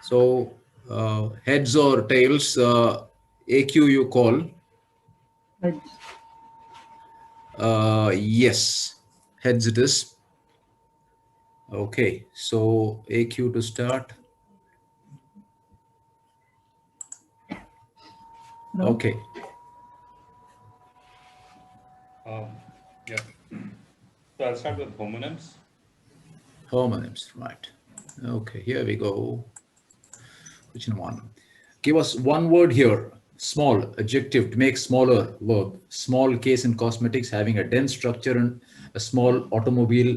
So heads or tails, AQ you call? Heads. Yes, heads it is. Okay, so AQ to start. No. Okay. Yeah. So I'll start with homonyms. Homonyms, right. Okay, here we go. Question one. Give us one word here. Small, adjective to make smaller, verb. Small case in cosmetics, having a dense structure and a small automobile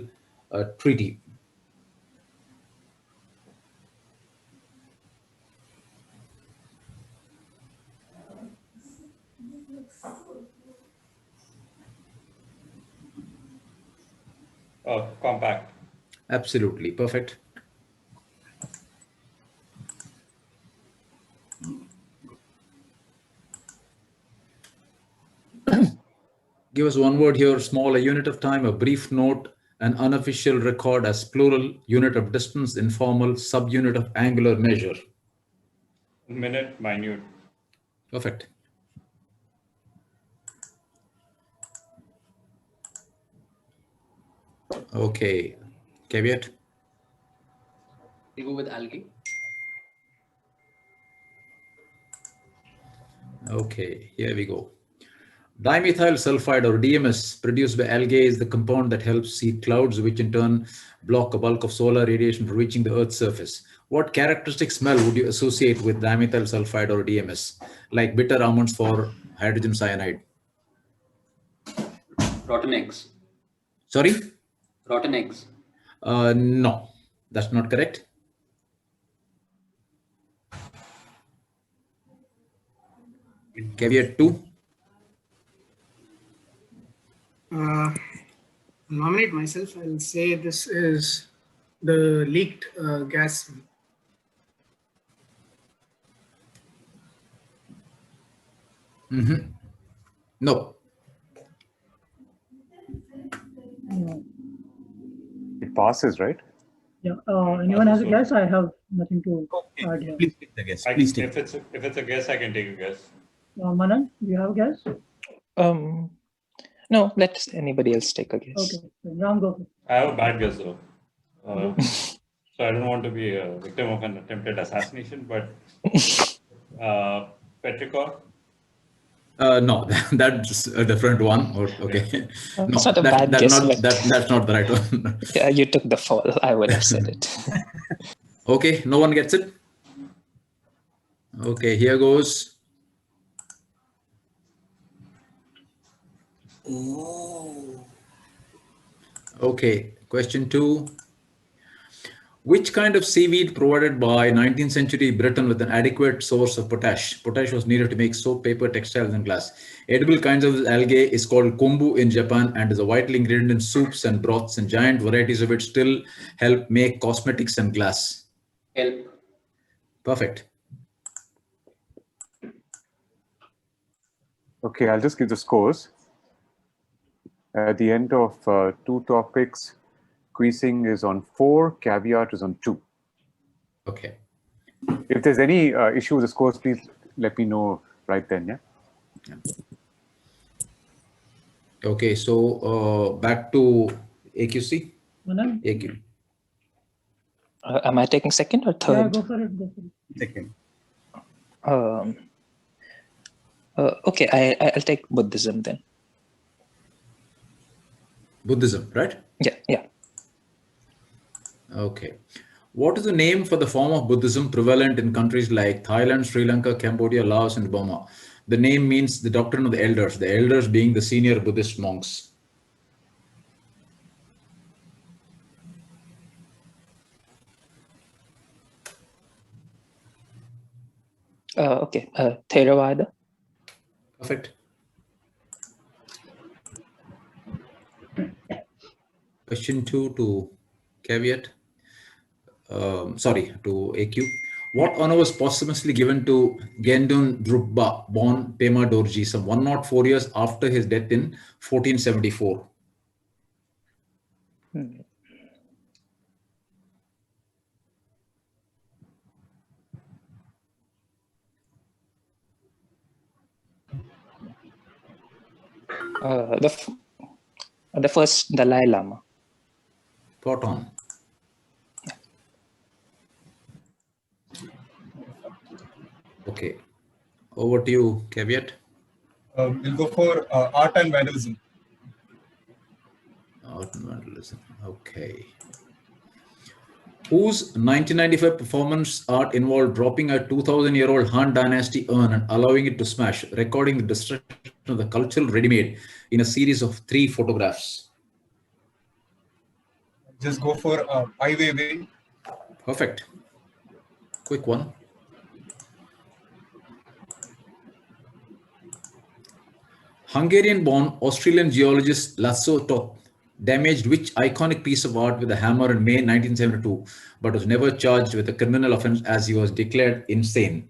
treaty. Compact. Absolutely, perfect. Give us one word here. Small, a unit of time, a brief note, an unofficial record as plural, unit of distance, informal, subunit of angular measure. Minute, minute. Perfect. Okay, caveat. We go with algae. Okay, here we go. Dimethyl sulfide or DMS produced by algae is the compound that helps seed clouds, which in turn block a bulk of solar radiation from reaching the Earth's surface. What characteristic smell would you associate with dimethyl sulfide or DMS, like bitter almonds for hydrogen cyanide? Rotten eggs. Sorry? Rotten eggs. No, that's not correct. Caveat 2. Nominate myself. I'll say this is the leaked gas. No. No. It passes, right? Yeah. Anyone has a guess? I have nothing to add here. Please take the guess. Please take. If it's a guess, I can take a guess. Manan, do you have a guess? No, let anybody else take a guess. Okay. Ram, go. I have a bad guess though. So I don't want to be a victim of an attempted assassination, but petrichor. No, that's a different one. Okay. No, It's not a bad guess, but that's not the right one. yeah, you took the fall. I would have said it. Okay, no one gets it. Okay, here goes. Okay, question 2. Which kind of seaweed provided by 19th century Britain with an adequate source of potash? Potash was needed to make soap, paper, textiles, and glass. Edible kinds of this algae is called kombu in Japan and is a vital ingredient in soups and broths, and giant varieties of it still help make cosmetics and glass. Help. Perfect. Okay, I'll just give the scores. At the end of 2 topics, quizzing is on 4, caveat is on 2. Okay. If there's any issue with the scores, please let me know right then, yeah? Okay, so back to AQC. Manan? AQ. Am I taking second or Yeah, third? go for it. Go for it. Second. Okay, I'll take Buddhism then. Buddhism, right? Yeah. Okay. What is the name for the form of Buddhism prevalent in countries like Thailand, Sri Lanka, Cambodia, Laos, and Burma? The name means the doctrine of the elders being the senior Buddhist monks. Okay, Theravada. Perfect. Question 2 to caveat. To AQ. What honor was posthumously given to Gendun Drukpa, born Pema Dorji, some 104 years after his death in 1474? The first Dalai Lama. Spot on. Okay. Over to you, Caveat. We'll go for art and vandalism. Art and vandalism. Okay. Whose 1995 performance art involved dropping a 2,000-year-old Han Dynasty urn and allowing it to smash, recording the destruction of the cultural ready-made in a series of 3 photographs? Just go for Ai Weiwei. Perfect. Quick one. Hungarian-born Australian geologist Lasso Toth damaged which iconic piece of art with a hammer in May 1972, but was never charged with a criminal offense as he was declared insane?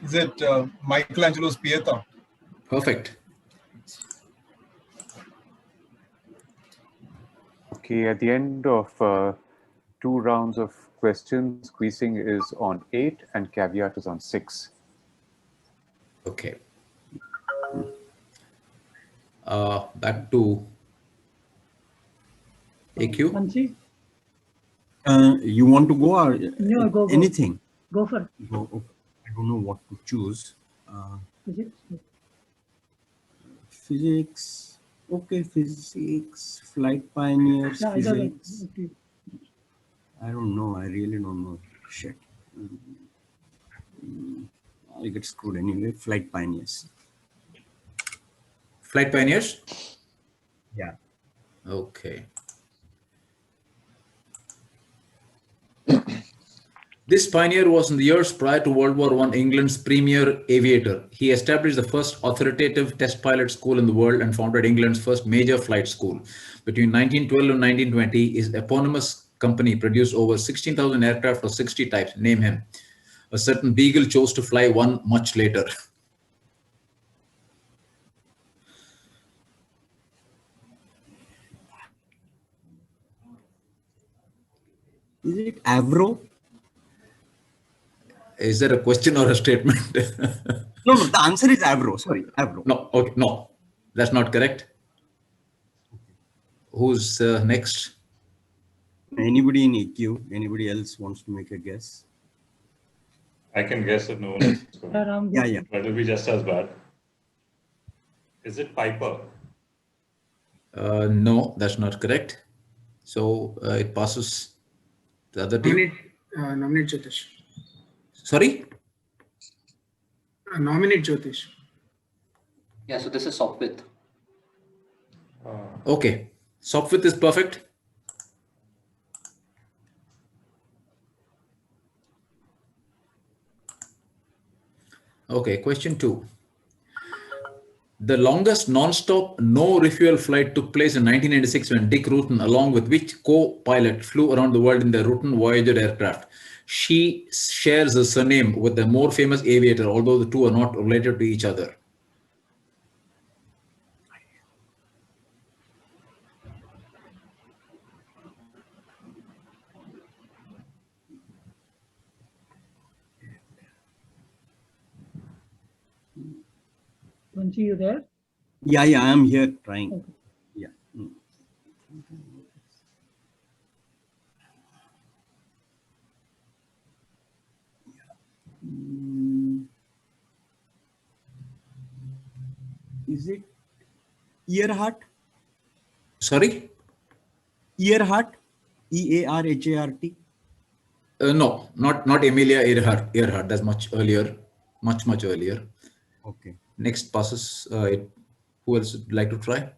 Is it Michelangelo's Pieta? Perfect. Okay, at the end of 2 rounds of questions, quizzing is on 8 and caveat is on 6. Okay. Back to AQ. Mansi, You want to go or no, go. anything? Go for Go, okay. I don't know what to choose. physics. Physics. Okay, physics. Flight pioneers. Yeah, either way. Physics. I don't know. I really don't know. Shit. I'll get screwed anyway. Flight pioneers. Flight pioneers? Yeah. Okay. This pioneer was in the years prior to World War I England's premier aviator. He established the first authoritative test pilot school in the world and founded England's first major flight school. Between 1912 and 1920, his eponymous company produced over 16,000 aircraft of 60 types. Name him. A certain Beagle chose to fly one much later. Is it Avro? Is that a question or a statement? No, the answer is Avro. Sorry, Avro. No, okay, no, that's not correct. Who's next? Anybody in EQ? Anybody else wants to make a guess? I can guess if no one else is going. Yeah. But it'll be just as bad. Is it Piper? No, that's not correct. So it passes the other team. Nominate Jyotish. Sorry? Nominate Jyotish. Yeah, so this is Sopwith. Okay. Sopwith is perfect. Okay, question 2. The longest non-stop, no refuel flight took place in 1996 when Dick Rutan, along with which co-pilot, flew around the world in the Rutan Voyager aircraft. She shares a surname with the more famous aviator, although the two are not related to each other. Mansi, you there? Yeah, I am here trying. Okay. Yeah. Is it Earhart? Sorry? Earhart? Earhart? No, not Emilia Earhart. That's much earlier. Much earlier. Okay. Next passes. Who else would like to try?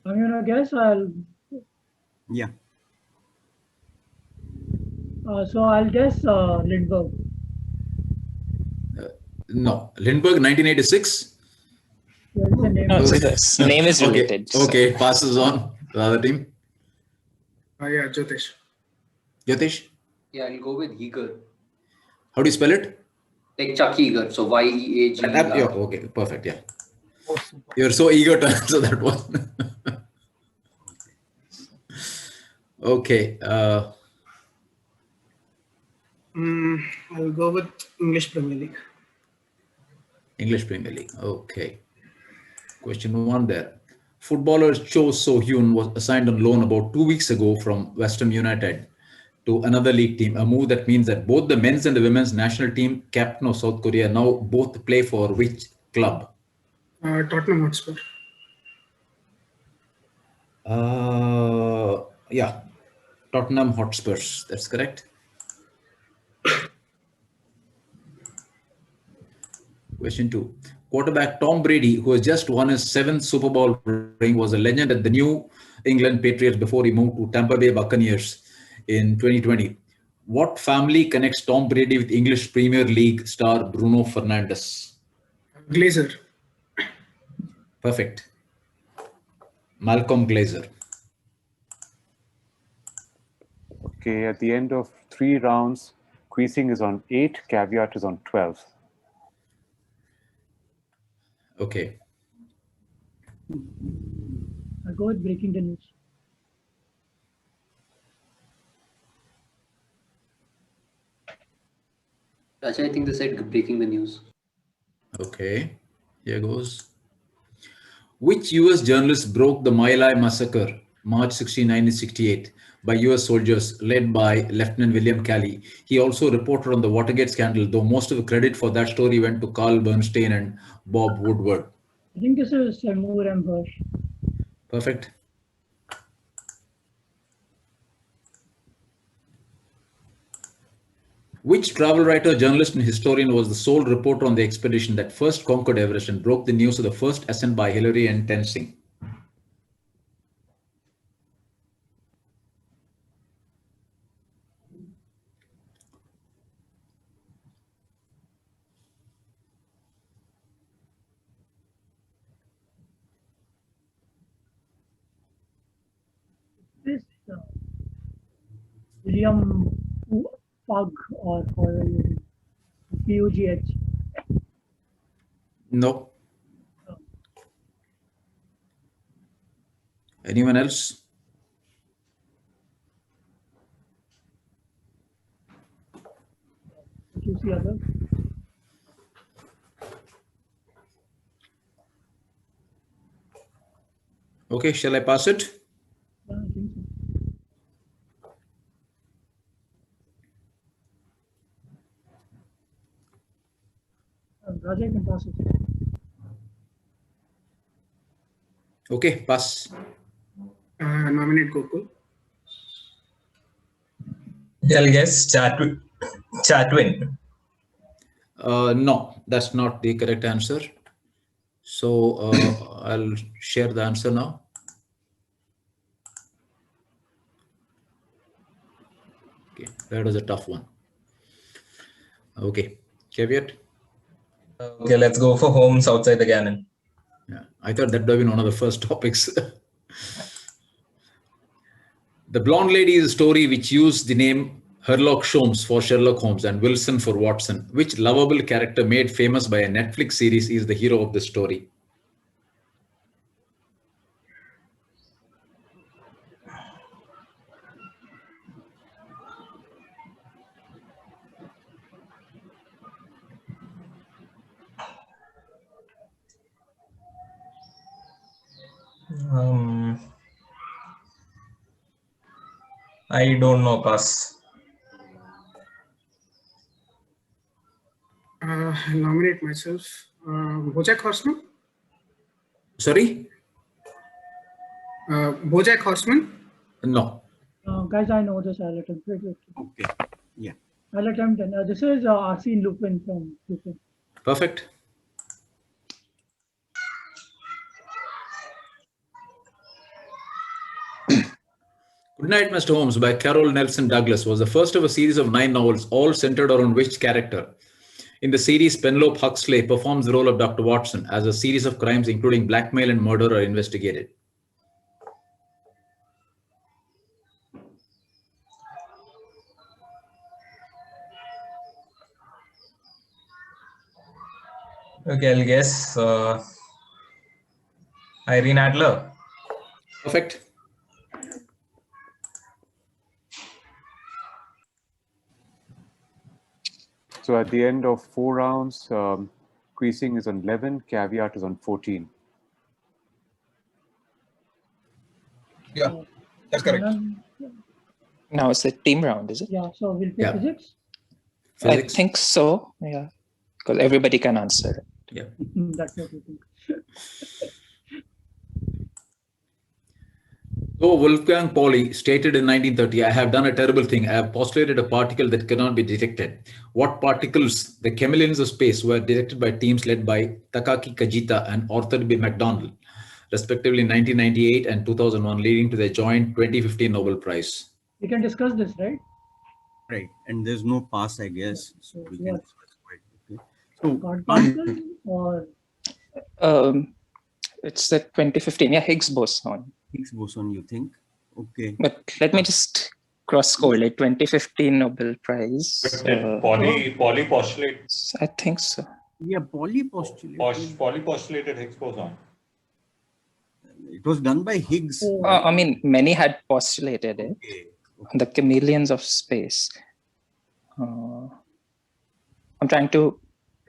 I'm gonna guess. Yeah. So I'll guess Lindbergh. No, Lindbergh, 1986. Yeah, it's the name. No, so the name is Okay, related. so- okay, passes on. The other team. Yeah, Jyotish. Yatish, Yeah, I'll go with Yeager. how do you spell it? Like Chuck Yeager. So Yeager. Yeah, okay, perfect. Yeah. You're so eager to answer that one. Okay. I'll go with English Premier League. English Premier League. Okay. Question 1 there. Footballer Cho So-hyun was assigned on loan about 2 weeks ago from West Ham United to another league team, a move that means that both the men's and the women's national team captain of South Korea now both play for which club? Tottenham Hotspur. Yeah, Tottenham Hotspurs. That's correct. Question 2. Quarterback Tom Brady, who has just won his 7th Super Bowl ring, was a legend at the New England Patriots before he moved to Tampa Bay Buccaneers in 2020. What family connects Tom Brady with English Premier League star Bruno Fernandes? Glazer. Perfect. Malcolm Glazer. Okay, at the end of 3 rounds, quizzing is on 8, caveat is on 12. Okay. I'll go with breaking the news. Raja, I think they said breaking the news. Okay. Here goes. Which US journalist broke the My Lai massacre, March 16, 1968, by US soldiers led by Lieutenant William Calley? He also reported on the Watergate scandal, though most of the credit for that story went to Carl Bernstein and Bob Woodward. I think this is Seymour M. Hersh. Perfect. Which travel writer, journalist, and historian was the sole reporter on the expedition that first conquered Everest and broke the news of the first ascent by Hillary and Tenzing? This William Pug or Pugh. No. Anyone else? You see other? Okay, shall I pass it? Yeah, I think so. Raja can pass it. Okay, pass. Nominate Gokul. I'll guess Chatwin. No, that's not the correct answer. So I'll share the answer now. Okay, that was a tough one. Okay, caveat. Okay, let's go for Homes Outside the Cannon. Yeah, I thought that would have been one of the first topics. The Blonde Lady is a story which used the name Sherlock Holmes for Sherlock Holmes and Wilson for Watson. Which lovable character made famous by a Netflix series is the hero of the story? I don't know, pass. Nominate myself. BoJack Horseman. Sorry? BoJack Horseman. No. Guys, I know this. I'll attempt it. Okay. Yeah. I'll attempt it. This is Arsene Lupin from Lupin. Perfect. Goodnight, Mr. Holmes by Carol Nelson Douglas was the first of a series of 9 novels, all centered around which character? In the series, Penelope Huxley performs the role of Dr. Watson as a series of crimes, including blackmail and murder, are investigated. Okay, I'll guess Irene Adler. Perfect. So at the end of 4 rounds, Creasing is on 11, caveat is on 14. Yeah, that's correct. Now it's the team round, is it? Yeah, so we'll play Yeah. physics. Physics? I think so. Yeah, because everybody can answer. Yeah. That's what we think. So Wolfgang Pauli stated in 1930, I have done a terrible thing. I have postulated a particle that cannot be detected. What particles, the chameleons of space, were detected by teams led by Takaaki Kajita and Arthur B. McDonald, respectively in 1998 and 2001, leading to their joint 2015 Nobel Prize. We can discuss this, right? Right, and there's no pass, I guess. So we can What? discuss quite quickly. So God particle or It's the 2015, yeah, Higgs boson. Higgs boson, you think? Okay. But let me just cross correlate 2015 Nobel Prize. But did Pauli postulate? I think so. Yeah, Pauli postulated. Pauli postulated Higgs boson. It was done by Higgs. I mean, many had postulated it. Okay. The chameleons of space. I'm trying to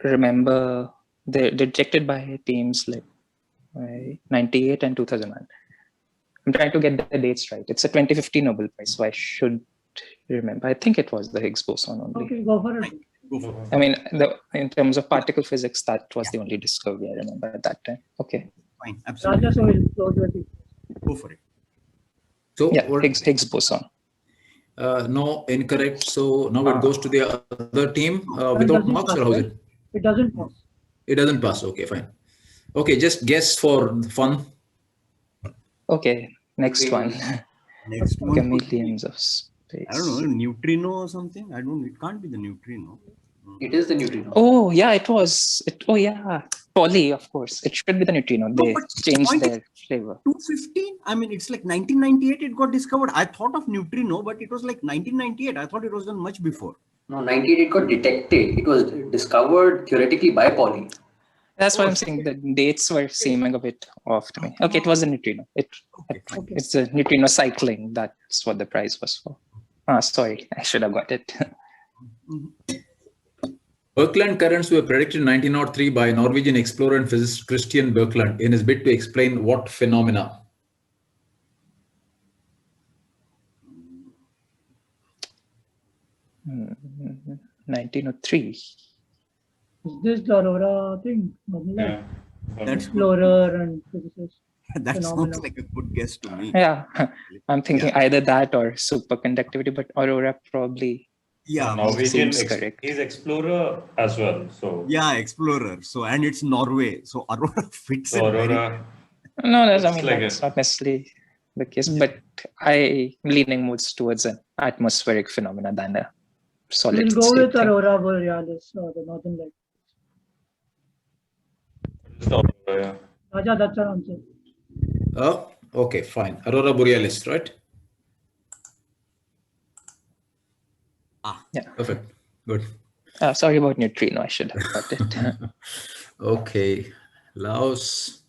remember. They're rejected by teams like 98 and 2001. I'm trying to get the dates right. It's a 2015 Nobel Prize, so I should remember. I think it was the Higgs boson only. okay, go for it. Go for it. I mean, in terms of particle physics, that was the only discovery I remember at that time. Okay. Fine, absolutely. Raja, so we'll close with it. Go for it. So Yeah, what- Higgs boson. no, incorrect. So now it goes to the other team without doesn't marks, pass, or how's right? it? It doesn't pass. It doesn't pass. Okay, fine. Okay, just guess for fun. Okay, next one. Next one. could be, Chameleons of space. I don't know, neutrino or something. I don't. It can't be the neutrino. It is the neutrino. Oh yeah, it was. Oh yeah, Pauli, of course. It should be the neutrino. They but changed point is- their flavor. 215. I mean, it's like 1998. It got discovered. I thought of neutrino, but it was like 1998. I thought it was done much before. No, 98 it got detected. It was discovered theoretically by Pauli. That's why I'm saying the dates were seeming a bit off to me. Okay, it was a neutrino. Okay, fine. It's a neutrino cycling. That's what the prize was for. Sorry, I should have got it. Birkeland currents were predicted in 1903 by Norwegian explorer and physicist Christian Birkeland in his bid to explain what phenomena? Hmm, 1903. Is this the Aurora thing? Yeah. That's Explorer and physicist. That Phenomena. sounds like a good guess to me. Yeah, I'm thinking either that or superconductivity, but Aurora probably. Yeah, Norwegian, seems correct. he's explorer as well. So, yeah, explorer. So, and it's Norway. So Aurora fits so in very Aurora, No, that's, I It's mean, like that's a- not necessarily the case, but I'm leaning more towards an atmospheric phenomena than a solid We'll go state with thing. Aurora Borealis or the Northern Lights. it's Aurora, yeah. Raja, that's our answer. Oh, okay, fine. Aurora Borealis, right? Yeah. Perfect. Good. Sorry about neutrino. I should have got it. Okay. Laos.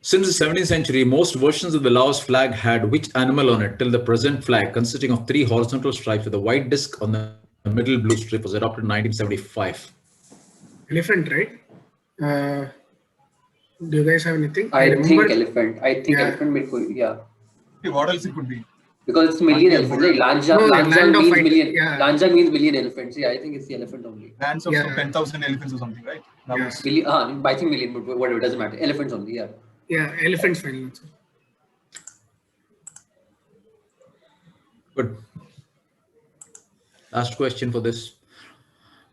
Since the 17th century, most versions of the Laos flag had which animal on it till the present flag, consisting of 3 horizontal stripes with a white disc on the middle blue strip, was adopted in 1975. Elephant, right? Do you guys have anything? I think remember- elephant. I think Yeah. elephant may could, yeah. Okay, what else it could be? Because it's million elephants. Like Lanja, No, Lanja land of means fight, million. yeah. Lanja means million elephants. Yeah, I think it's the elephant only. Lands of Yeah. 10,000 elephants or something, right? That Yeah. was Million, I think million, but whatever, doesn't matter. Elephants only, yeah. Yeah, elephant's final answer. Good. Last question for this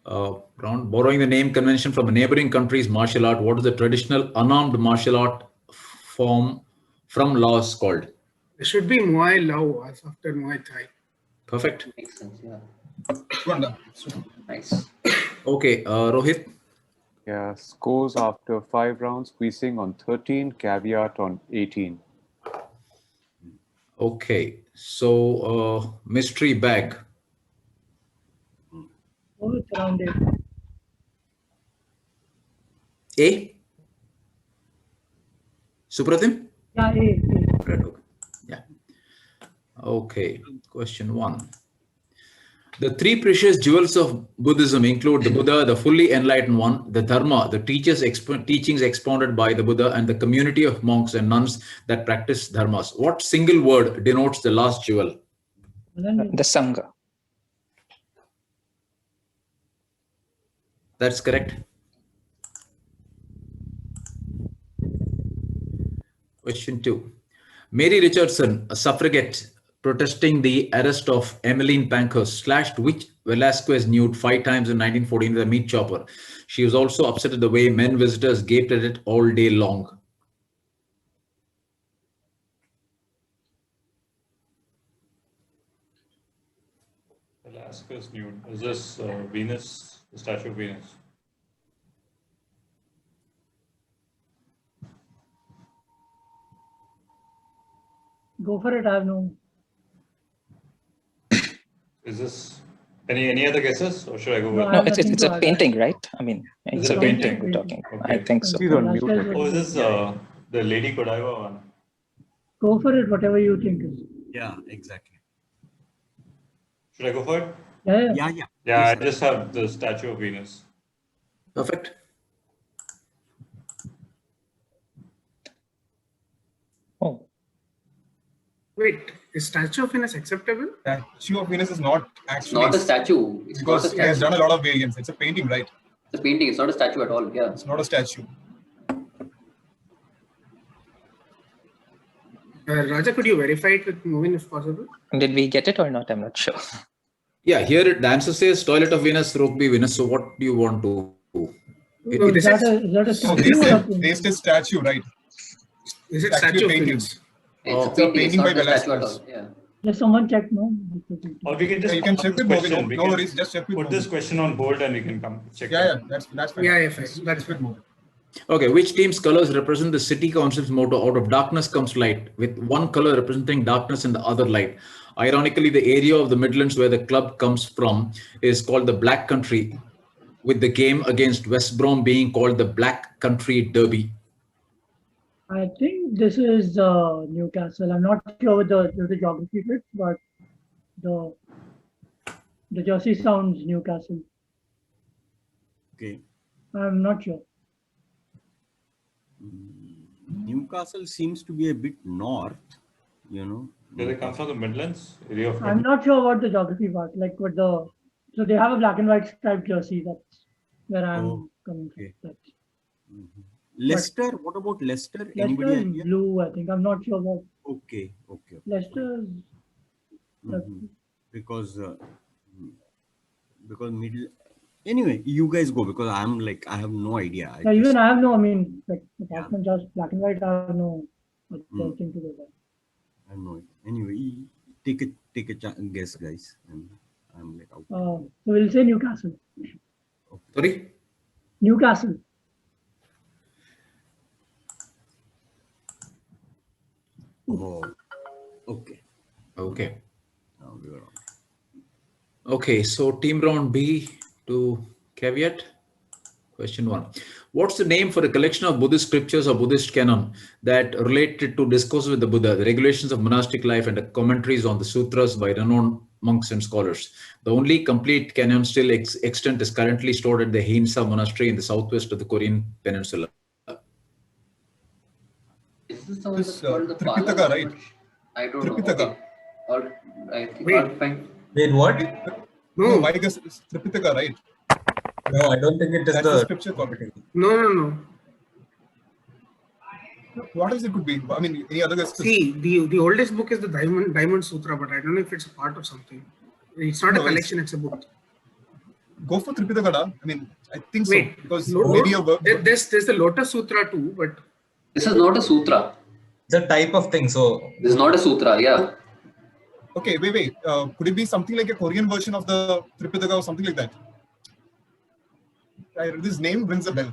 round. Borrowing the name convention from a neighboring country's martial art, what is the traditional unarmed martial art form from Laos called? It should be Muay Lau as after Muay Thai. Perfect. Makes sense, yeah. good. Nice. Okay, Rohit. Yeah, scores after 5 rounds, squeezing on 13, caveat on 18. Okay, so mystery bag. Go with round 8. A? Supratim? Yeah, A. Right, okay. Yeah. Okay, question 1. The three precious jewels of Buddhism include the Buddha, the fully enlightened one, the Dharma, the teachings expounded by the Buddha, and the community of monks and nuns that practice dharmas. What single word denotes the last jewel? The Sangha. That's correct. Question 2. Mary Richardson, a suffragette protesting the arrest of Emmeline Pankhurst, slashed which Velasquez nude 5 times in 1914 with a meat chopper. She was also upset at the way men visitors gaped at it all day long. Velasquez nude. Is this Venus, the statue of Venus? Go for it. I have no. Is this any other guesses, or should I go No, with? I No, have it's nothing to a add. painting, right? I mean, Is it's it a a painting painting? we're talking. Okay. I think so. He's on mute. Velasquez Oh, was- is this the Lady Godiva one? Go for it. Whatever you think is. Yeah, exactly. Should I go for it? Yeah. Yeah. Yeah. Yeah, Yes, I just have the statue of Venus. Perfect. Oh, Wait, is Statue of Venus acceptable? Statue of Venus is not It's actually not a statue. It's not a because he has statue. done a lot of variants. It's a painting, right? It's a painting. It's not a statue at all. Yeah. It's not a statue. Raja, could you verify it with Movin if possible? did we get it or not? I'm not sure. Yeah, here the answer says Toilet of Venus, Rugby Venus. So what do you want to do? No, Is this that is, a So statue or a they painting? said statue, right? is it statue Statue of painting. Venus? It's Oh. a painting. It's painting not by a statue at Velasquez. all. Yeah. Just someone check, no? Or we can just You can put check this with Movin. question. We No can worries. Just check with put this Movin. question on hold and we can come check. Yeah, that's fine. Yeah, fine. That's with Movin. Okay, which team's colors represent the city council's motto, out of darkness comes light, with one color representing darkness and the other light? Ironically, the area of the Midlands where the club comes from is called the Black Country, with the game against West Brom being called the Black Country Derby. I think this is Newcastle. I'm not sure with the geography fit, but the jersey sounds Newcastle. Okay. I'm not sure. Newcastle seems to be a bit north, Do they come from the Midlands? Area of I'm not sure about the geography part. Like what so they have a black and white striped jersey. That's where I'm Oh, coming okay. from. That's, Leicester. What about Leicester? Leicester Anybody is idea? blue. I think I'm not sure about Okay. Leicester. Mhm. Because middle. Anyway, you guys go because I have no idea. Yeah, even I have no. I mean, like apart Yeah. from just black and white, I have no other thing to go by. I have no idea. Anyway, take a guess, guys. I'm like out. So we'll say Newcastle. Sorry? Newcastle. Oh, okay. Okay. Now we are on. Okay, so team round B to caveat. Question 1. What's the name for a collection of Buddhist scriptures or Buddhist canon that related to discourse with the Buddha, the regulations of monastic life, and the commentaries on the sutras by renowned monks and scholars? The only complete canon still extant is currently stored at the Heinsa Monastery in the southwest of the Korean peninsula. Is this the one This, that's called the Tripitaka, Pala? right? I don't know. Tripitaka. Okay. All, I think Wait. all fine. Wait, what? No, my guess is Tripitaka, right? No, I don't think it is That's the the scripture copy. No. What else it could be? I mean, any other guesses? See, the oldest book is the Diamond Sutra, but I don't know if it's a part of something. It's not No, a it's- collection, it's a book. Go for Tripitaka. Da. I mean, I think so. Wait, Because Lo- maybe a verb. there's the Lotus Sutra too, but This is not a sutra. it's a type of thing. So This is not a sutra. Yeah. Okay, wait. Could it be something like a Korean version of the Tripitaka or something like that? This name rings a bell.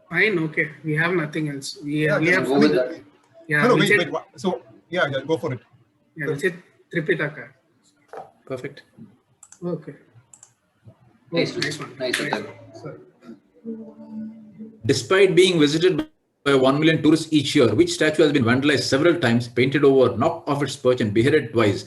fine, okay. We have nothing else. We Yeah, have just Go with that. yeah. No, we'll wait. say- What? So, yeah, go for it. Yeah, we'll say Tripitaka. Perfect. Okay. Nice, Nice one. nice attempt. Sorry. Despite being visited by 1 million tourists each year, which statue has been vandalized several times, painted over, knocked off its perch, and beheaded twice?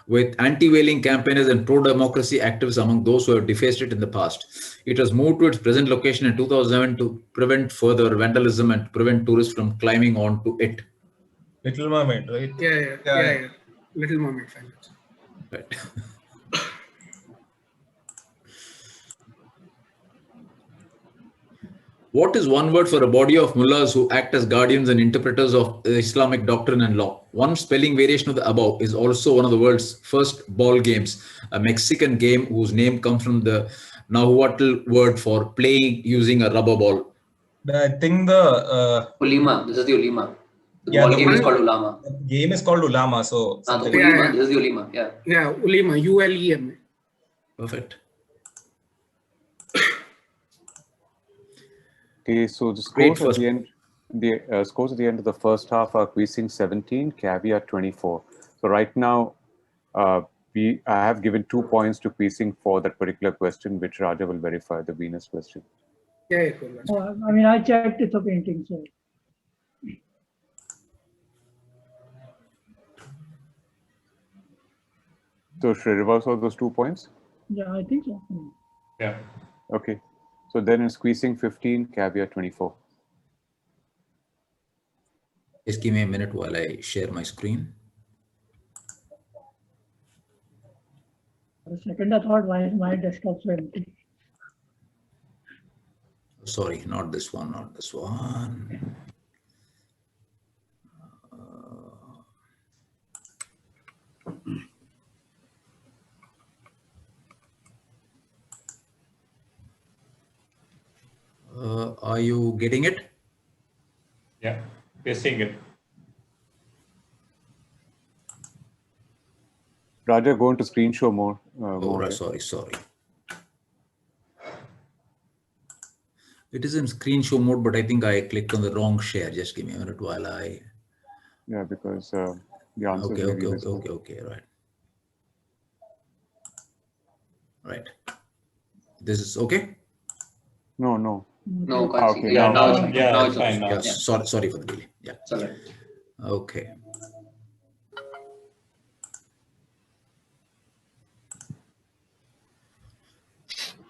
with anti-whaling campaigners and pro-democracy activists among those who have defaced it in the past. It was moved to its present location in 2007 to prevent further vandalism and to prevent tourists from climbing onto it. Little Mermaid, right? Yeah. Little Mermaid fan. Right. What is one word for a body of mullahs who act as guardians and interpreters of Islamic doctrine and law? One spelling variation of the above is also one of the world's first ball games, a Mexican game whose name comes from the Nahuatl word for playing using a rubber ball. I think the Ulima. This is the Ulima. The Yeah, ball the game is Ulima. called Ulama. game is called Ulama. So The something Ulima. This is the Ulima. Yeah. Yeah, Ulema, ULEM. Perfect. Okay, so the Great scores at first. the end, the scores at the end of the first half are Quizzing 17, Caveat 24. So right now, I have given 2 points to Quizzing for that particular question, which Raja will verify, the Venus question. Yeah, cool. I mean, I checked it's a painting, so. So should I reverse all those 2 points? Yeah, I think so. Yeah. Okay. So then it's Quizzing 15, Caveat 24. Just give me a minute while I share my screen. For a second, I thought, why is my desktop so empty? Sorry, not this one, not this one. Are you getting it? Yeah. We're seeing it. Raja, go into screen show mode. Sorry. It is in screen show mode, but I think I clicked on the wrong share. Just give me a minute while I. Yeah, because the answers may be visible. Okay, right. This is okay? No. No, Okay, Yeah, now now, it's yeah, now it's fine now. Yes, sorry for the delay. Yeah. It's all right. Okay.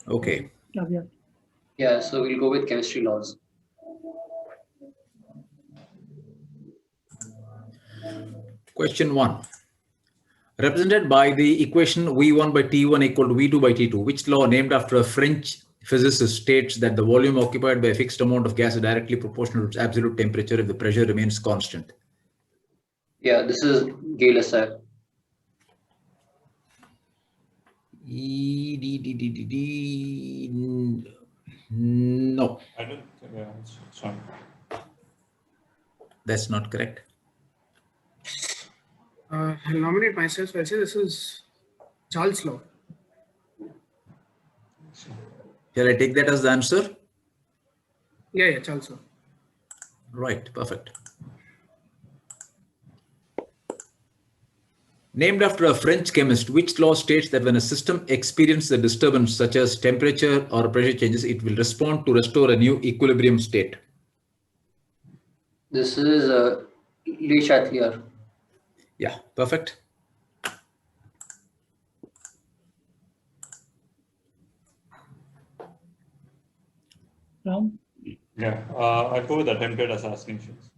Okay. Caveat. Yeah, so we'll go with chemistry laws. Question 1. Represented by the equation V1 by T1 equal to V2 by T2, which law named after a French physicist states that the volume occupied by a fixed amount of gas is directly proportional to its absolute temperature if the pressure remains constant? Yeah, this is Gay-Lussac. No, I don't think it's not. that's not correct. I'll nominate myself. I'll say this is Charles' law. Shall I take that as the answer? Yeah, Charles' law. Right, perfect. Named after a French chemist, which law states that when a system experiences a disturbance such as temperature or pressure changes, it will respond to restore a new equilibrium state? This is Le Chatelier. Yeah, perfect. Ram? Yeah. I go with attempted assassinations.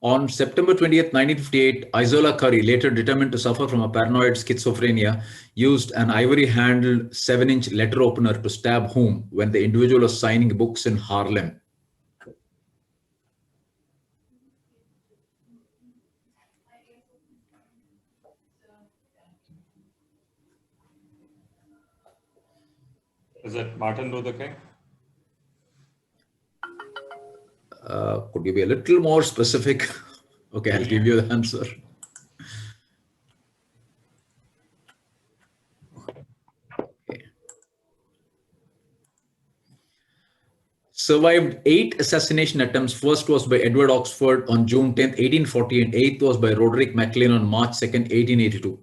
On September 20th, 1958, Isola Curry, later determined to suffer from a paranoid schizophrenia, used an ivory-handled 7-inch letter opener to stab whom when the individual was signing books in Harlem? Is it Martin Luther King? Could you be a little more specific? Okay, I'll give you the answer. Okay. Survived 8 assassination attempts. First was by Edward Oxford on June 10th, 1840, and 8th was by Roderick MacLean on March 2nd, 1882.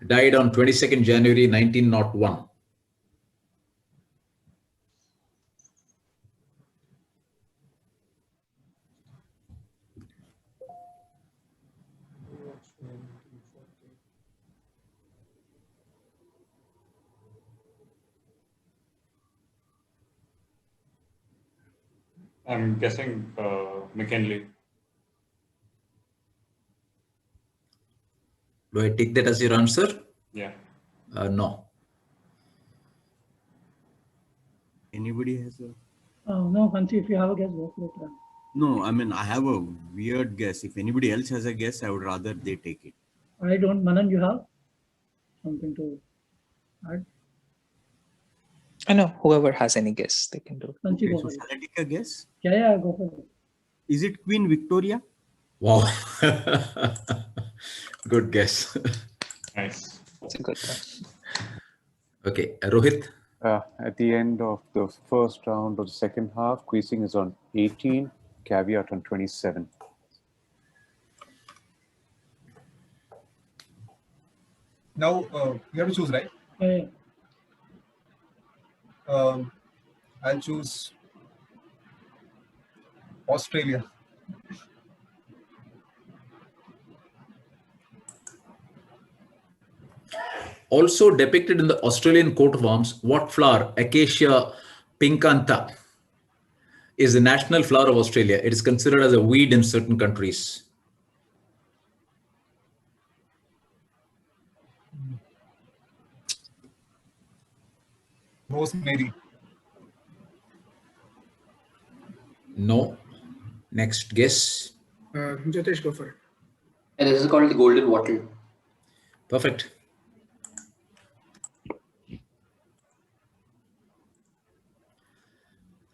Died on 22nd January 1901. I'm guessing McKinley. Do I take that as your answer? Yeah. No. Anybody has a? No, Hansi, if you have a guess, go for it. No, I mean, I have a weird guess. If anybody else has a guess, I would rather they take it. I don't. Manan, you have something to add? I know whoever has any guess, they can do it. Hansi, Okay, go so for it. shall I take a guess? Yeah, go for it. Is it Queen Victoria? Wow. Good guess. Nice. It's a good one. Okay, Rohit. At the end of the first round of the second half, quizzing is on 18, caveat on 27. Now you have to choose, right? Yeah. I'll choose Australia. Also depicted in the Australian coat of arms, what flower, Acacia pincantha, is the national flower of Australia. It is considered as a weed in certain countries. Rosemary. No. Next guess. Jyotish, go for it. And this is called the golden wattle. Perfect.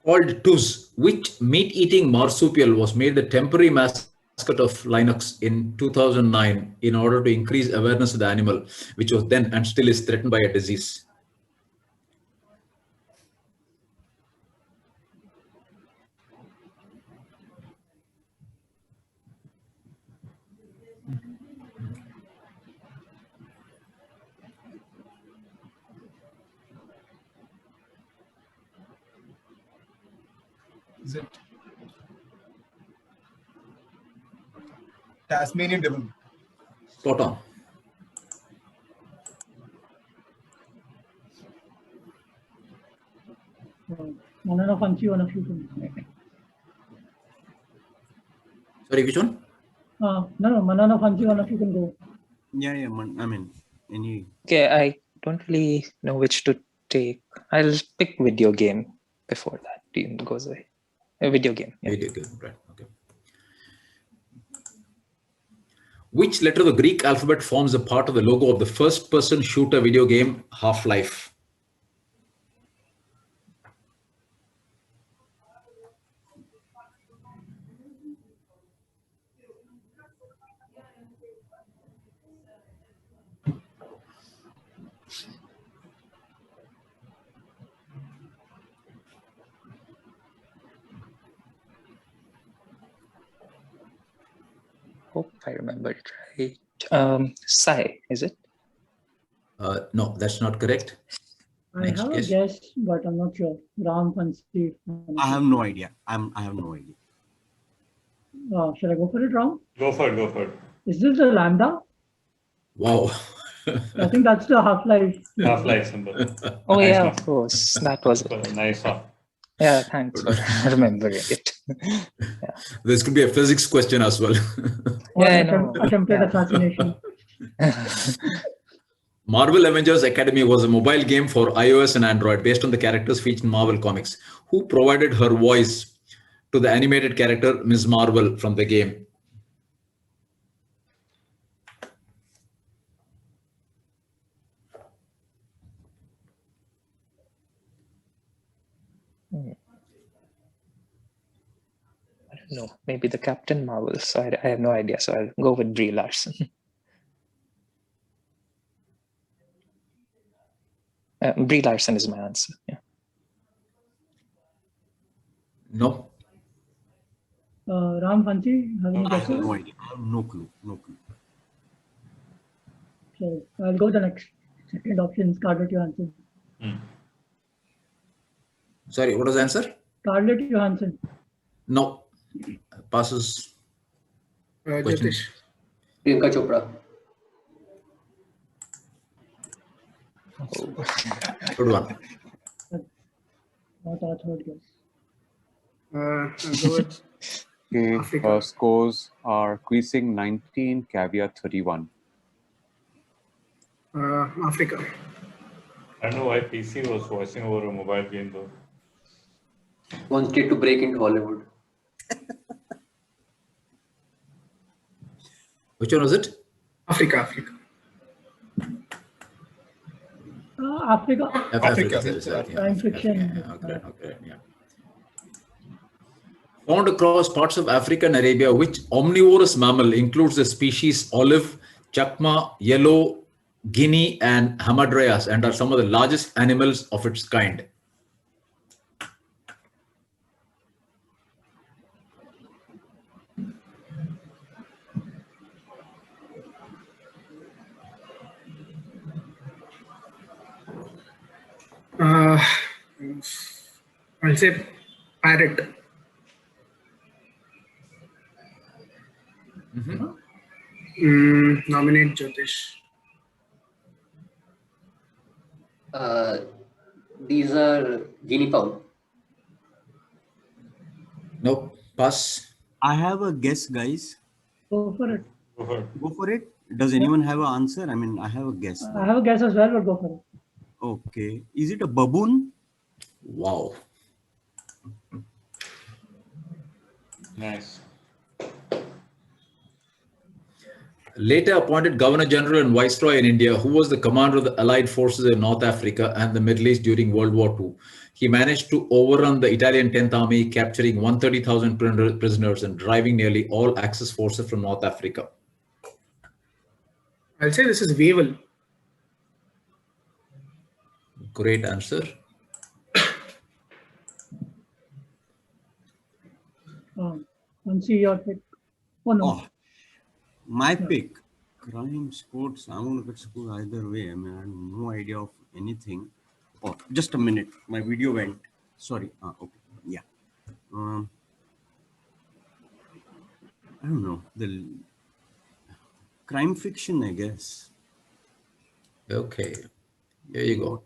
Called Tuz, which meat-eating marsupial was made the temporary mascot of Linux in 2009 in order to increase awareness of the animal, which was then and still is threatened by a disease? Is it Tasmanian devil? Spot on. Manan of Hansi, one of you can. Sorry, which one? No, Manan of Hansi, one of you can go. Yeah, I mean, any. Okay, I don't really know which to take. I'll pick video game before that team goes away. A video game. Yeah. Video game, right. Okay. Which letter of the Greek alphabet forms a part of the logo of the first-person shooter video game Half-Life? Hope I remember it right. Sai, is it? No, that's not correct. I Next have guess. a guess, but I'm not sure. Ram, Hansi. I have no idea. I have no idea. Shall I go for it, Ram? Go for it. Go for it. Is this the Lambda? Wow. I think that's the Half-Life. Half-Life symbol. Oh Nice yeah, one. of course. That was it. Nice one. Yeah, thanks for remembering it. This could be a physics question as well. Or Yeah, I know. attempted Yeah. assassination. Marvel Avengers Academy was a mobile game for iOS and Android based on the characters featured in Marvel Comics. Who provided her voice to the animated character Ms. Marvel from the game? I don't know. Maybe the Captain Marvel. So I have no idea. So I'll go with Brie Larson. Brie Larson is my answer. Yeah. No. Ram, Hansi, have any I have guesses? no idea. I have no clue. No clue. So I'll go the next second option, Scarlett Johansson. Sorry, what was the answer? Scarlett Johansson. No. Passes. Question. Jyotish. Priyanka Chopra. Good one. Not our third guess. I'll go with Okay, Africa. scores are quizzing 19, caveat 31. Africa. I don't know why PC was voicing over a mobile game though. Wanted to break into Hollywood. Which one was it? Africa. Africa. Africa. Science fiction. Okay, yeah. Found across parts of Africa and Arabia, which omnivorous mammal includes the species olive, chakma, yellow, guinea, and hamadryas, and are some of the largest animals of its kind? I'll say parrot. Nominate Jyotish. These are guinea fowl. Nope. Pass. I have a guess, guys. Go for it. Go for it. Does anyone have an answer? I mean, I have a guess. I have a guess as well, but go for it. Okay. Is it a baboon? Wow. Nice. Later appointed Governor General and Viceroy in India, who was the commander of the Allied forces in North Africa and the Middle East during World War II. He managed to overrun the Italian 10th Army, capturing 130,000 prisoners and driving nearly all Axis forces from North Africa. I'll say this is Wavell. Great answer. Once your pick. Oh no. Oh, my pick. Crime, sports. I'm going to pick school either way. I mean, I have no idea of anything. Oh, just a minute. My video went. Sorry. Okay. Yeah. I don't know. The crime fiction, I guess. Okay. Here you go.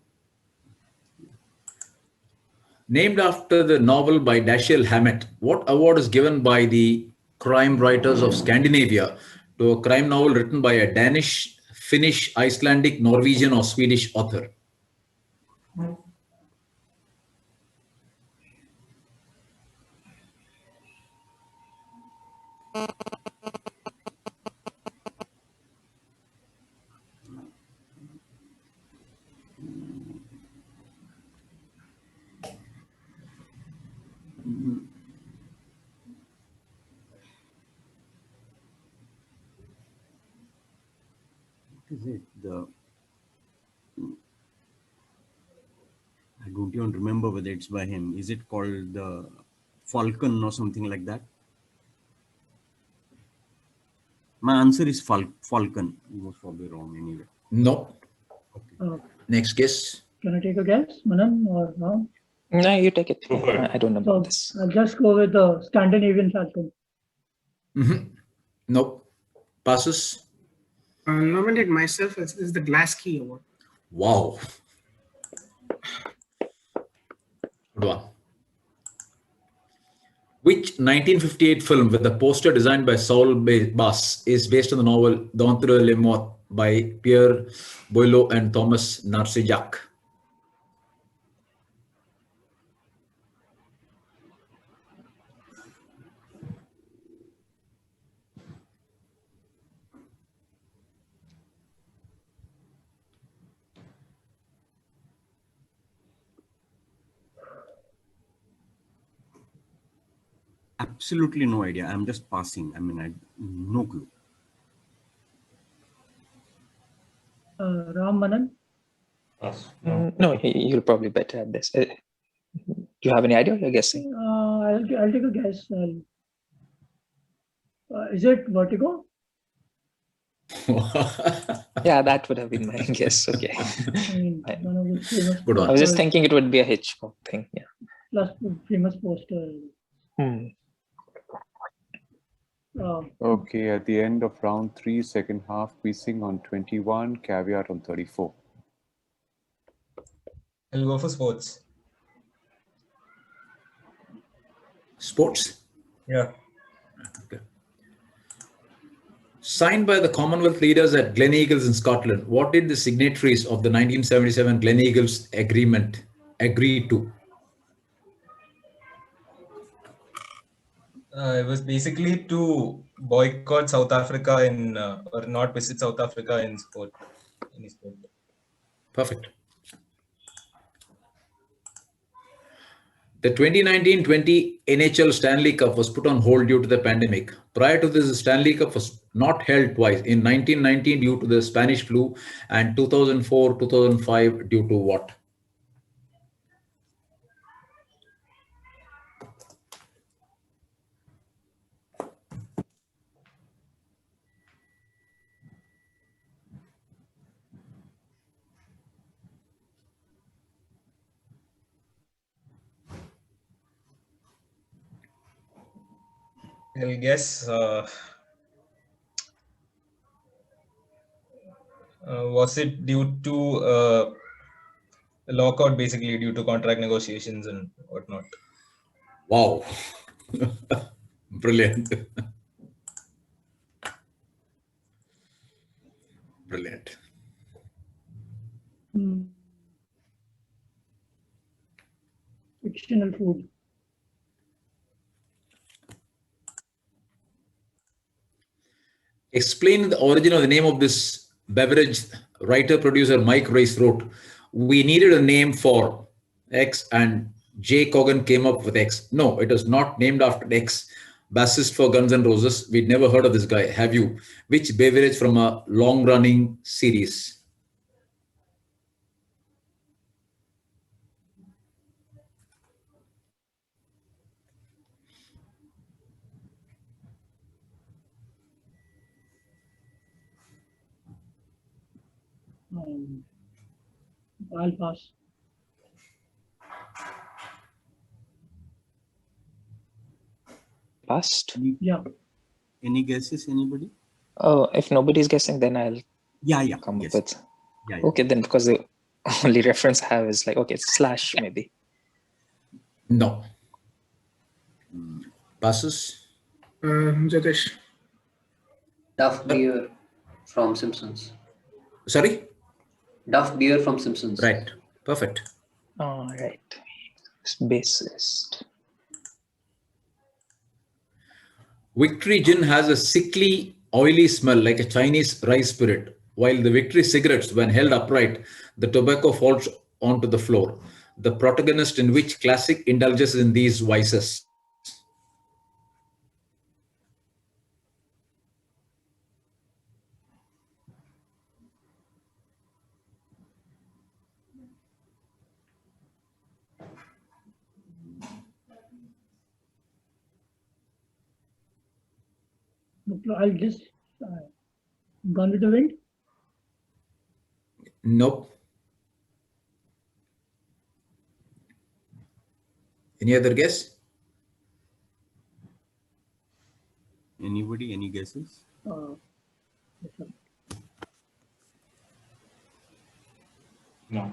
Named after the novel by Dashiell Hammett, what award is given by the crime writers of Scandinavia to a crime novel written by a Danish, Finnish, Icelandic, Norwegian, or Swedish author? Is it the I don't even remember whether it's by him. Is it called the Falcon or something like that? My answer is Falcon. Most probably wrong anyway. No. Okay. Next guess. Can I take a guess, Manan, or no? No, you take it. I don't know about this. I'll just go with the Scandinavian Falcon. Nope. Passes. I'll nominate myself as the Glass Key Award. Wow. Good one. Which 1958 film with the poster designed by Saul Bass is based on the novel D'Entre les Morts by Pierre Boileau and Thomas Narcejac? Absolutely no idea. I'm just passing. I mean, no clue. Ram, Manan? No, you'll probably better at this. Do you have any idea? You're guessing. I'll take a guess. Is it Vertigo? Yeah, that would have been my guess. Okay. One of the famous Good one. I was just thinking it would be a Hitchcock thing. Yeah. Plus the famous poster. Okay, at the end of round 3, second half, quizzing on 21, caveat on 34. I'll go for sports. Sports? Yeah. Okay. Signed by the Commonwealth leaders at Gleneagles in Scotland, what did the signatories of the 1977 Gleneagles Agreement agree to? It was basically to boycott South Africa in or not visit South Africa in sport, any sport. Perfect. The 2019-20 NHL Stanley Cup was put on hold due to the pandemic. Prior to this, the Stanley Cup was not held twice. In 1919 due to the Spanish flu and 2004-2005 due to what? I'll guess was it due to a lockout, basically due to contract negotiations and whatnot? Wow. Brilliant. Brilliant. Fictional food. Explain the origin of the name of this beverage. Writer producer Mike Rice wrote, we needed a name for X and Jay Cogan came up with X. No, it was not named after X, bassist for Guns N' Roses. We'd never heard of this guy. Have you? Which beverage from a long running series? I'll pass. Passed. Yeah. Any guesses, anybody? Oh, if nobody's guessing, then I'll Yeah, come yes. up with. Yeah. Okay, then because the only reference I have is like, okay, slash maybe. No. Passes? Jatish. Duff beer from Simpsons. Sorry? Duff beer from Simpsons. Right. Perfect. All right. Bassist. Victory gin has a sickly, oily smell like a Chinese rice spirit, while the Victory cigarettes, when held upright, the tobacco falls onto the floor. The protagonist in which classic indulges in these vices? I'll just Gone with the Wind. Nope. Any other guess? Anybody? Any guesses? No.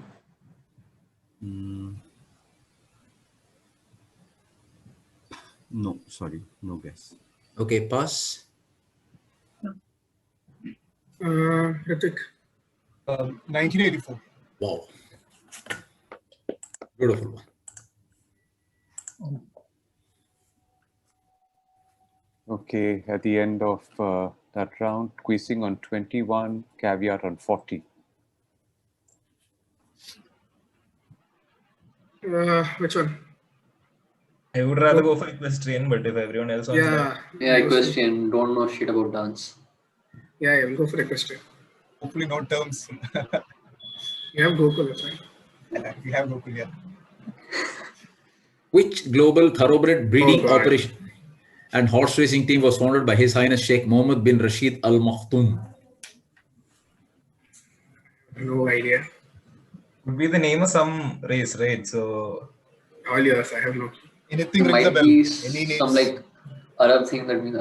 No, sorry, no guess. Okay, pass. Ritik. 1984. Wow. Beautiful one. Okay, at the end of that round, quizzing on 21, caveat on 40. Which one? I would rather go for equestrian, but if everyone else wants that. Yeah, equestrian. Don't know shit about dance. Yeah, we'll go for equestrian. Hopefully no terms. You have Gokul, that's right. We have Gokul, yeah. Which global thoroughbred breeding God. operation and horse racing team was founded by His Highness Sheikh Mohammed bin Rashid Al Maktoum? No idea. Would be the name of some race, right? So All yours, I have no. Anything There rings a might bell. be Any names? some like Arab thing that means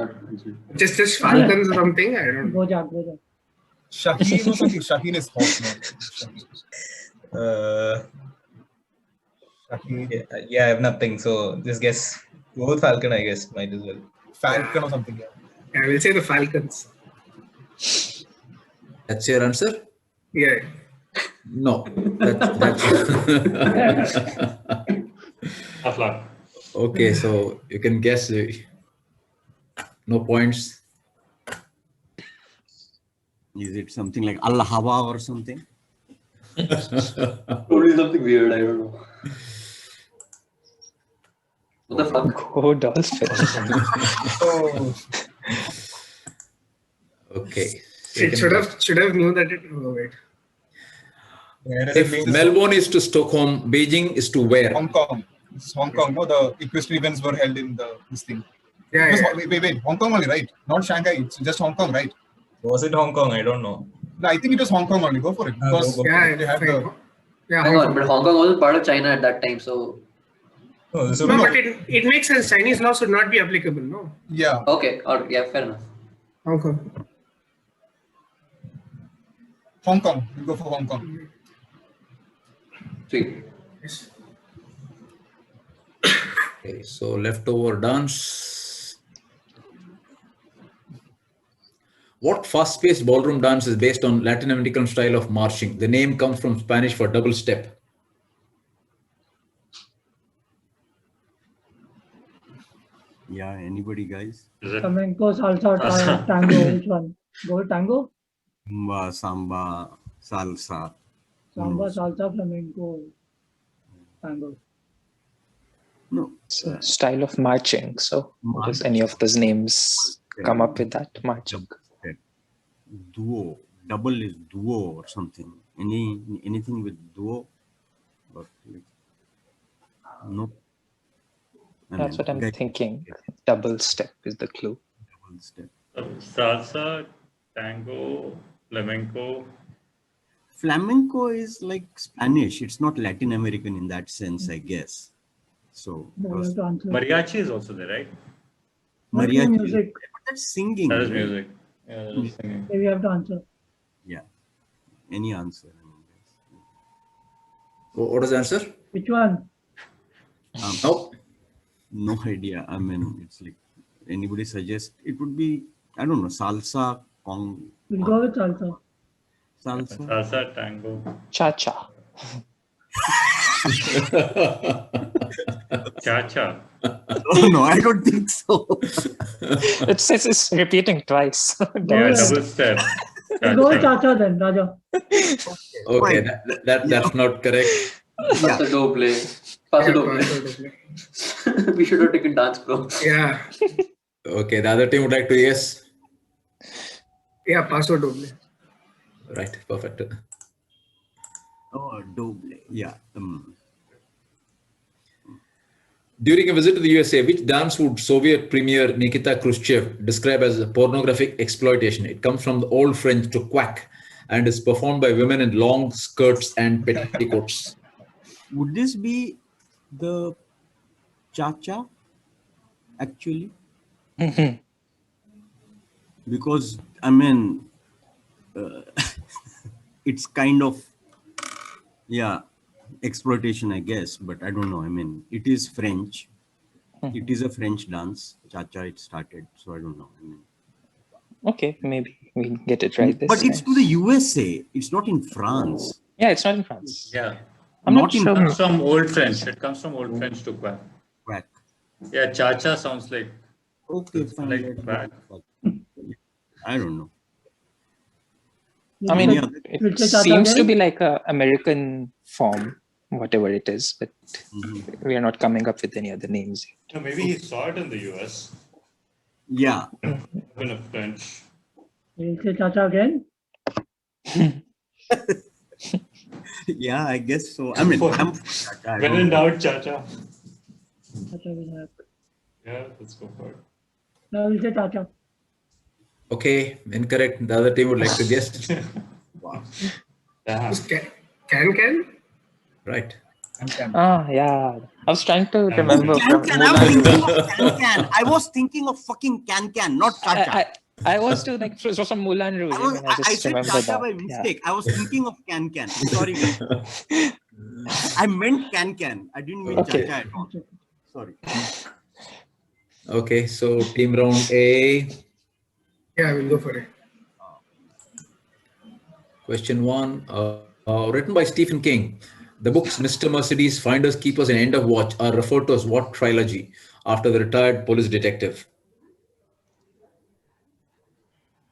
Just Falcons or something, I don't know. Goja. Shaheen or something. Shaheen is horse, man. Shaheen. yeah, I have nothing. So just guess. Go with Falcon, I guess. Might as well. Falcon or something. Yeah. I will say the Falcons. That's your answer? Yeah. No. That's Tough luck. okay, so you can guess. No points. Is it something like Al Hawa or something? Probably something weird. I don't know. What the fuck? Go Dolphins. Oh, Okay. It should have known that it. Oh wait. Where is it If being? Melbourne is to Stockholm, Beijing is to where? Hong Kong. It's Hong Kong. No, the equestrian events were held in this thing. Yeah. It yeah. was, wait. Hong Kong only, right? Not Shanghai. It's just Hong Kong, right? Was it HongOng? I don't know. No, I think it was Hong Kong only. Go for it. Because go. Yeah, they have the. yeah. Hang on, but Hong Kong wasn't part of China at that time, so. No, this No, would but it makes sense. Chinese law should not be applicable, no? Yeah. Okay, or yeah, fair enough. Hong Kong. Hong Kong. We'll go for Hong Kong. Sweet. Yes. Okay, so leftover dance. What fast-paced ballroom dance is based on Latin American style of marching? The name comes from Spanish for double step. Yeah, anybody, guys? Is it? Flamenco, salsa, tango. Which one? Go with tango? Zumba, samba, salsa. Samba, salsa, flamenco, tango. No. It's a style of marching. So does any of those names come up with that marching? Duo. Double is duo or something. Anything with duo? But no. That's what I'm thinking. Double step is the clue. Double step. Salsa, tango, flamenco. Flamenco is like Spanish. It's not Latin American in that sense, I guess. So No, you have to answer. Mariachi is also there, right? mariachi music. but that's singing. That is right? music. Yeah, that is singing. Maybe you have to answer. Yeah. Any answer. I mean, What is the answer? Which one? Nope. no idea. I mean, it's like anybody suggest it would be, I don't know, salsa, We'll go with salsa. salsa. Salsa, tango. Cha-cha. Cha-cha. Oh no, I don't think so. It says it's repeating twice. Yeah, double step. We'll go with Cha-cha. cha-cha then, Raja. Okay, that's not correct. Paso doble. Paso doble. We should have taken dance pro. Yeah. Okay, the other team would like to yes. Yeah, paso doble. Right, perfect. Oh, doble. Yeah. During a visit to the USA, which dance would Soviet Premier Nikita Khrushchev describe as a pornographic exploitation? It comes from the Old French to quack and is performed by women in long skirts and petticoats. Would this be the cha-cha, actually? Because, I mean, it's kind of, yeah, exploitation, I guess, but I don't know. I mean, it is French. It is a French dance. Cha-cha, it started, so I don't know. I mean, Okay, maybe we get it right this but it's time. to the USA. It's not in France. Yeah, it's not in France. Yeah. I'm not Not in sure. It comes from Old French. It comes from Old French to quack. Quack. Yeah, cha-cha sounds like Okay, It's fine. like let's go quack. with quack. I don't know. I mean, Any other- We'll it say cha-cha seems to again. be like a American form, whatever it is, but we are not coming up with any other names. no, maybe he saw it in the US. Yeah. Even a French. We'll say cha-cha again. Yeah, I guess so. I mean, I'm for cha-cha. I When don't in know. doubt, cha-cha. Cha-cha will have. Yeah, let's go for it. No, we'll say cha-cha. Okay, incorrect. The other team would like to guess. Damn. Can? Right. Ah, yeah. I was trying to remember from Can-can. I was Mulan. thinking of can-can. I was thinking of fucking can-can, not cha-cha. I was too like it was from Moulin Rouge. I I just said remember cha-cha that. by Yeah. mistake. I was thinking of can-can. Sorry, guys. I meant can-can. I didn't mean Okay. cha-cha at all. Sorry. Okay, so team round A. Yeah, we'll go for it. Question 1, written by Stephen King. The books Mr. Mercedes, Finders, Keepers, and End of Watch are referred to as what trilogy after the retired police detective?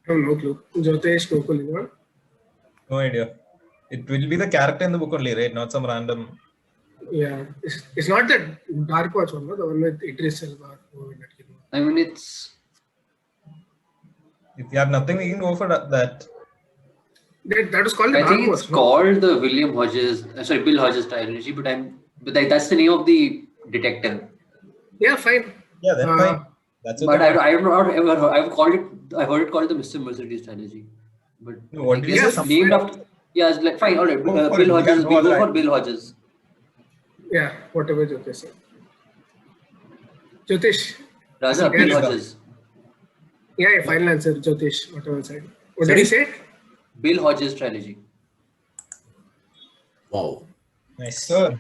I have no clue. Jyotesh, no clue. Huh? No idea. It will be the character in the book only, right? Not some random. Yeah, it's not that Dark Watch one, no? The one with Idris Elba. I mean, it's If you have nothing, we can go for that. That was called the I Dark think it's Watch. No? called the Bill Hodges trilogy, but that's the name of the detective. Yeah, fine. Yeah, that's fine. That's But okay. I don't know. I've heard it called the Mr. Mercedes trilogy. But No, what I did you guess say? it's named after. Yeah, it's like fine. All right. Go for Bill it. Hodges. Yeah, We go all for right. Bill Hodges. Yeah, whatever Jyotesh said. Jyotesh. Raja, Bill Hodges. Yeah, final answer, Jyotesh, whatever said. What Sorry? did you say? Bill Hodges trilogy. Wow. Nice, sir.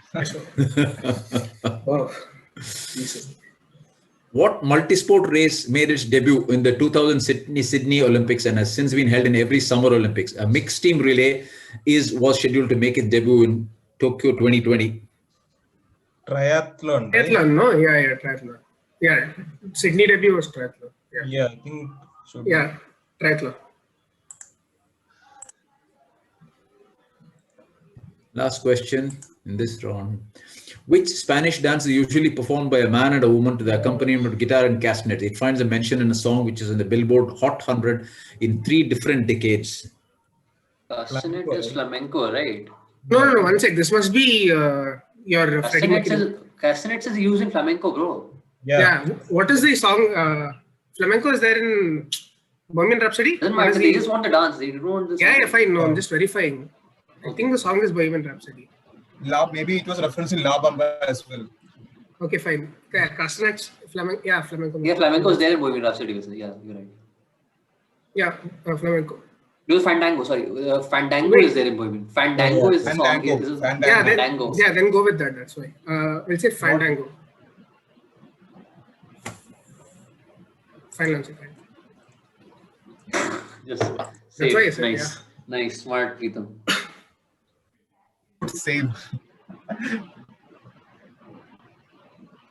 Wow. Jesus. What multisport race made its debut in the 2000 Sydney Olympics and has since been held in every Summer Olympics? A mixed team relay was scheduled to make its debut in Tokyo 2020. Triathlon, right? Triathlon, no? Yeah, triathlon. Yeah, Sydney debut was triathlon. Yeah, I think should Yeah, triathlon. Last question in this round. Which Spanish dance is usually performed by a man and a woman to the accompaniment of guitar and castanets? It finds a mention in a song which is in the Billboard Hot 100 in 3 different decades. Castanet is flamenco, right? No, 1 sec. This must be your Freddie Mercury. Castanets is used in flamenco, bro. Yeah. What is the song? Flamenco is there in Bohemian Rhapsody? Doesn't matter. They just want the dance. They don't want the song. Yeah, fine. No, I'm just verifying. I think the song is Bohemian Rhapsody. Maybe it was referencing La Bamba as well. Okay, fine. Yeah, castanets, flamenco. Yeah, flamenco. Yeah, flamenco is there in Bohemian Rhapsody. Yeah, you're right. Yeah, flamenco. No, Fandango. Sorry, Fandango is there in Bohemian. Fandango is the song. Fandango. This is Fandango. Yeah, then go with that. That's why. We'll say Fandango. Final answer. Just That's why I said, nice. Nice, smart, Preetham. Same.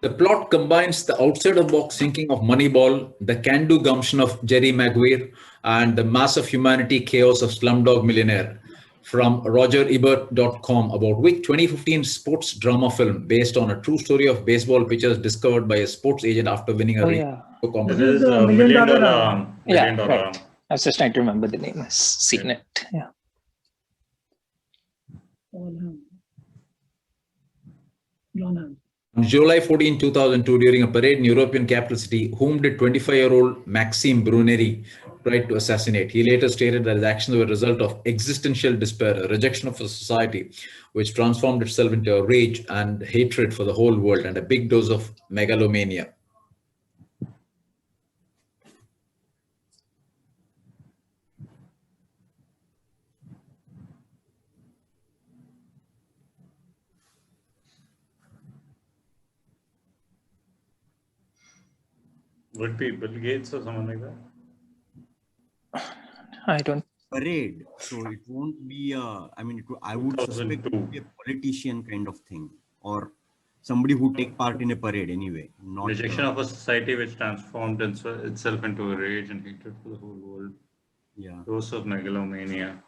The plot combines the outside-of-box thinking of Moneyball, the can-do gumption of Jerry Maguire, and the mass of humanity chaos of Slumdog Millionaire. From RogerEbert.com, about which 2015 sports drama film based on a true story of baseball pitchers discovered by a sports agent after winning a competition. This is $1 Million million Dollar Arm. Arm. Yeah, Million Dollar Arm. right. I was just trying to remember the name. I've seen it. Yeah. John Ham. On July 14, 2002, during a parade in European capital city, whom did 25-year-old Maxime Bruneri try to assassinate? He later stated that his actions were a result of existential despair, a rejection of a society which transformed itself into a rage and hatred for the whole world, and a big dose of megalomania. Would be Bill Gates or someone like that. I don't. Parade. So it won't be a, I would suspect it would be a politician kind of thing, or somebody who take part in a parade anyway. Not Rejection of a society which transformed itself into a rage and hatred for the whole world. Yeah. Dose of megalomania.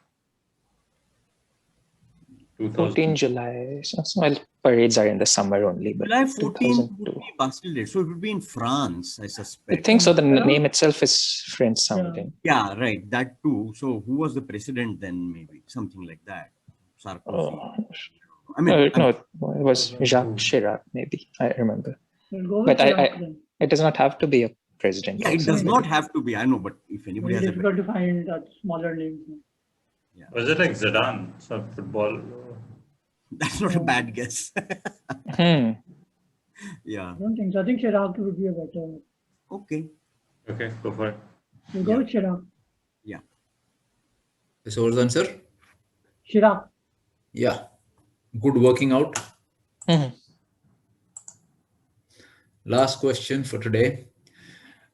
14 July. Well, parades are in the summer only. But July 14 would 2002. be Bastille Day. So it would be in France, I suspect. I think so. The name itself is French sounding. Yeah, right. That too. So who was the president then? Maybe something like that. Sarkozy. No, it was Jacques Chirac, maybe. I remember. We'll go with But Chirac then. it does not have to be a president. Yeah, it does not have to be. I know, but if anybody Very has a difficult to find smaller names. Was it like Zidane, some football? That's not a bad guess. Yeah. I don't think so. I think Chirac would be a better. Okay. Okay, go for it. We'll go with Chirac. Yeah. So what's the answer? Chirac. Yeah. Good working out. Last question for today.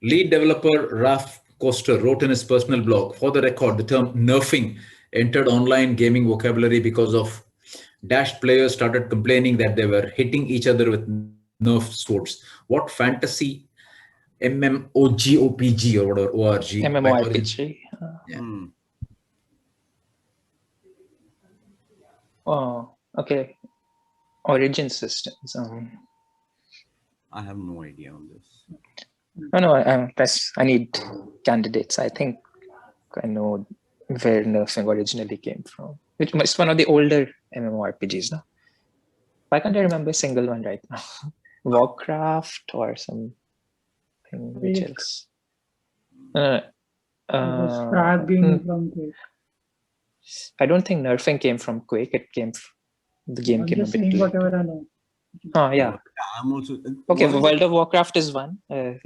Lead developer Raf Koster wrote in his personal blog, for the record, the term nerfing entered online gaming vocabulary because of Dash players started complaining that they were hitting each other with Nerf swords. What fantasy MMOGOPG or whatever ORG? MMORPG. Yeah. Oh, okay. Origin systems. I have no idea on this. No, I need candidates. I think I know where nerfing originally came from. It's one of the older MMORPGs, no? Why can't I remember a single one right now? Warcraft or something which Quake. else? Frag being from Quake. I don't think nerfing came from Quake. The game I'm came a just bit saying late. whatever I know. Oh yeah. I'm also Okay, wasn't World there- of Warcraft is one. If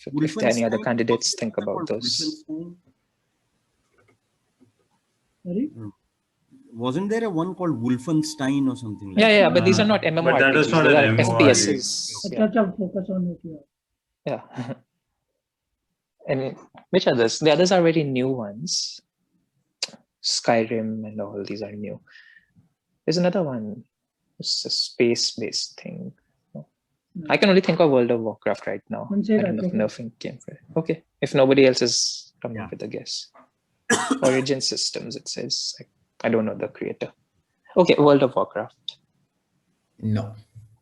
there are any other Wolfenstein? candidates, Wasn't think there about called those. Wolfenstein? Sorry? Wasn't there a one called Wolfenstein or something like Yeah, that? but these are not MMORPGs. that is not They an are MMORPG. FPSs. Such a focus on it. Yeah. Yeah. And which others? The others are very new ones. Skyrim and all these are new. There's another one. It's a space-based thing. I can only think of World of Warcraft right now. Then say I don't that, know if okay. nothing came for it. Okay. If nobody else is coming Yeah. up with a guess. Origin Systems, it says. I don't know the creator. Okay, World of Warcraft. No,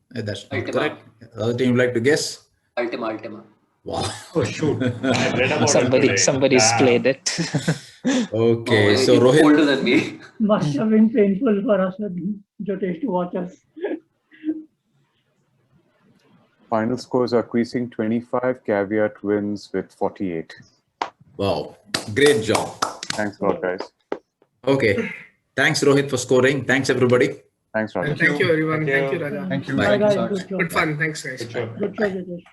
that's not Ultima. correct. Other team would like to guess? Ultima. Wow. Oh shoot! I read about Somebody's it today. played it. Okay, Oh, so he's Rohit. older than me. Must have been painful for us, Jyotish, to watch us. Final scores are Queasing 25, Caveat wins with 48. Wow, great job. Thanks a lot, guys. Okay, thanks Rohit for scoring. Thanks everybody. Thanks, Raja. Thank you, everyone. Thank Thank you. you, Raja. Thank you. Bye, Thank you, guys. sir. Good job. Good fun. Thanks, guys. Good job. Good job, Jyotish.